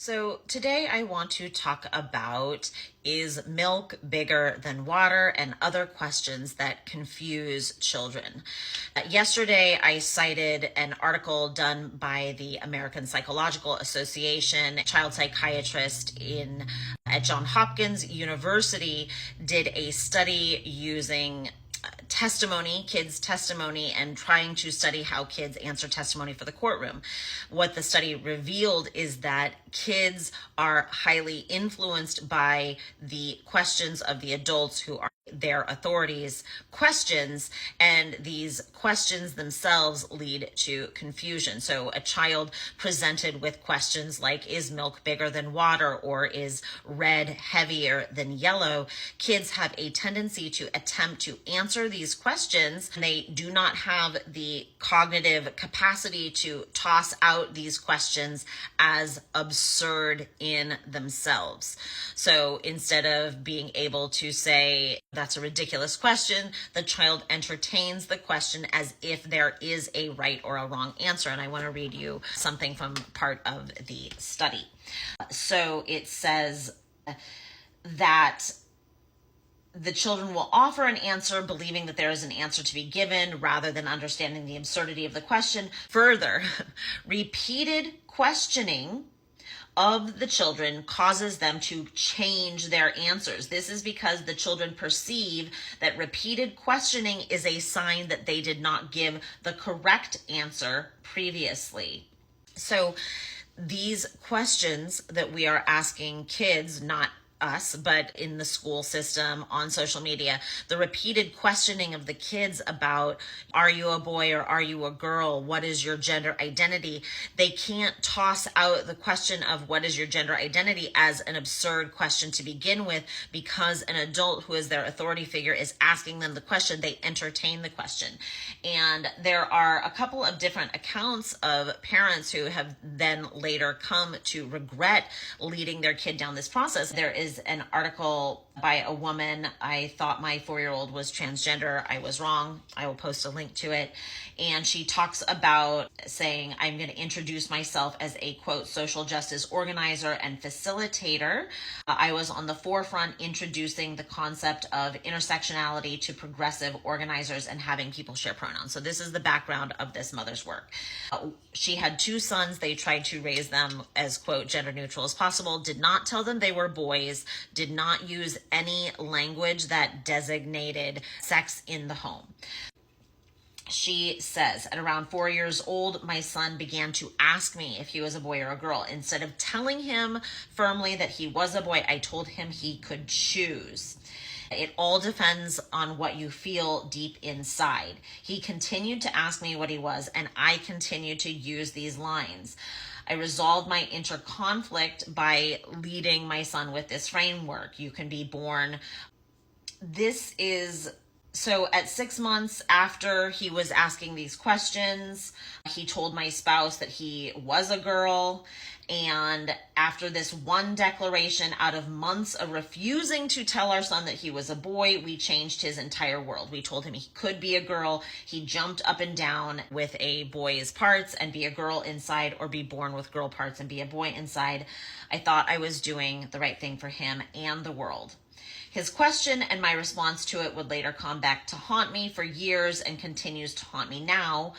So today I want to talk about, is milk bigger than water, and other questions that confuse children. Yesterday I cited an article done by the American Psychological Association. A child psychiatrist at Johns Hopkins University did a study using kids' testimony, and trying to study how kids answer testimony for the courtroom. What the study revealed is that kids are highly influenced by the questions of the adults who are their authorities' questions, and these questions themselves lead to confusion. So a child presented with questions like, is milk bigger than water, or is red heavier than yellow, kids have a tendency to attempt to answer these questions, and they do not have the cognitive capacity to toss out these questions as absurd in themselves. So instead of being able to say, that's a ridiculous question, the child entertains the question as if there is a right or a wrong answer. And I want to read you something from part of the study. So it says that the children will offer an answer believing that there is an answer to be given rather than understanding the absurdity of the question. Further, repeated questioning of the children causes them to change their answers. This is because the children perceive that repeated questioning is a sign that they did not give the correct answer previously. So these questions that we are asking kids, not us, but in the school system, on social media, the repeated questioning of the kids about, are you a boy or are you a girl? What is your gender identity? They can't toss out the question of what is your gender identity as an absurd question to begin with, because an adult who is their authority figure is asking them the question. They entertain the question. And there are a couple of different accounts of parents who have then later come to regret leading their kid down this process. There is an article by a woman. I thought my 4-year-old was transgender. I was wrong. I will post a link to it. And she talks about saying, I'm going to introduce myself as a, quote, social justice organizer and facilitator. I was on the forefront introducing the concept of intersectionality to progressive organizers and having people share pronouns. So this is the background of this mother's work. She had 2 sons. They tried to raise them as, quote, gender neutral as possible, did not tell them they were boys, did not use any language that designated sex in the home. She says, at around 4 years old, my son began to ask me if he was a boy or a girl. Instead of telling him firmly that he was a boy, I told him he could choose. It all depends on what you feel deep inside. He continued to ask me what he was, and I continued to use these lines. I resolved my interconflict by leading my son with this framework. You can be born. So at 6 months after he was asking these questions, he told my spouse that he was a girl. And after this one declaration, out of months of refusing to tell our son that he was a boy, we changed his entire world. We told him he could be a girl. He jumped up and down with a boy's parts and be a girl inside, or be born with girl parts and be a boy inside. I thought I was doing the right thing for him and the world. His question and my response to it would later come back to haunt me for years and continues to haunt me now.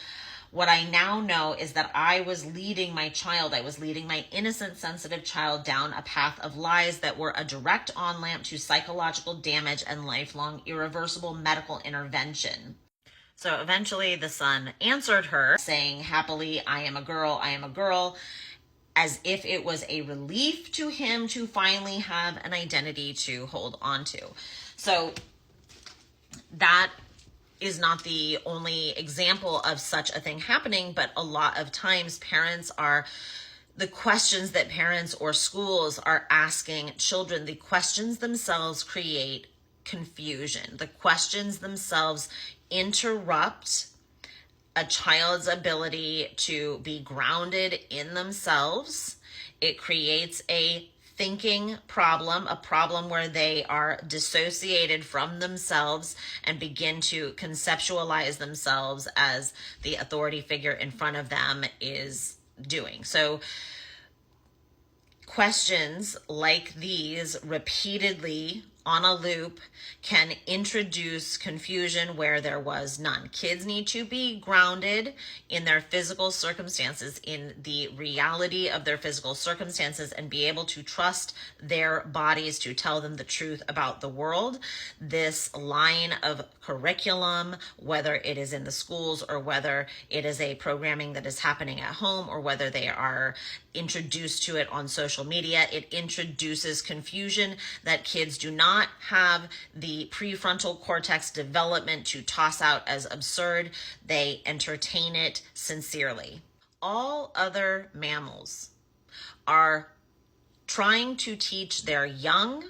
What I now know is that I was leading my child, I was leading my innocent, sensitive child down a path of lies that were a direct on-ramp to psychological damage and lifelong, irreversible medical intervention. So eventually the son answered her, saying happily, I am a girl, as if it was a relief to him to finally have an identity to hold on to. So that is not the only example of such a thing happening, but a lot of times the questions that parents or schools are asking children, the questions themselves create confusion. The questions themselves interrupt a child's ability to be grounded in themselves. It creates a thinking problem, a problem where they are dissociated from themselves and begin to conceptualize themselves as the authority figure in front of them is doing. So questions like these repeatedly on a loop can introduce confusion where there was none. Kids need to be grounded in their physical circumstances, in the reality of their physical circumstances, and be able to trust their bodies to tell them the truth about the world. This line of curriculum, whether it is in the schools or whether it is a programming that is happening at home or whether they are introduced to it on social media, it introduces confusion that kids do not have the prefrontal cortex development to toss out as absurd. They entertain it sincerely. All other mammals are trying to teach their young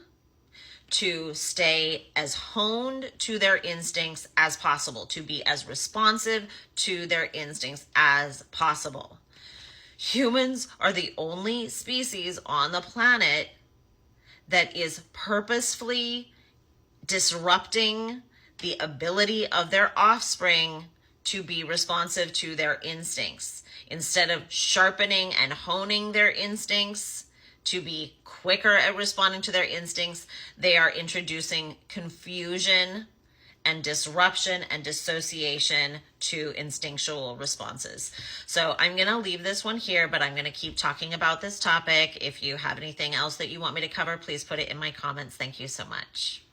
to stay as honed to their instincts as possible, to be as responsive to their instincts as possible. Humans are the only species on the planet that is purposefully disrupting the ability of their offspring to be responsive to their instincts. Instead of sharpening and honing their instincts to be quicker at responding to their instincts, they are introducing confusion and disruption and dissociation to instinctual responses. So I'm going to leave this one here, but I'm going to keep talking about this topic. If you have anything else that you want me to cover, please put it in my comments. Thank you so much.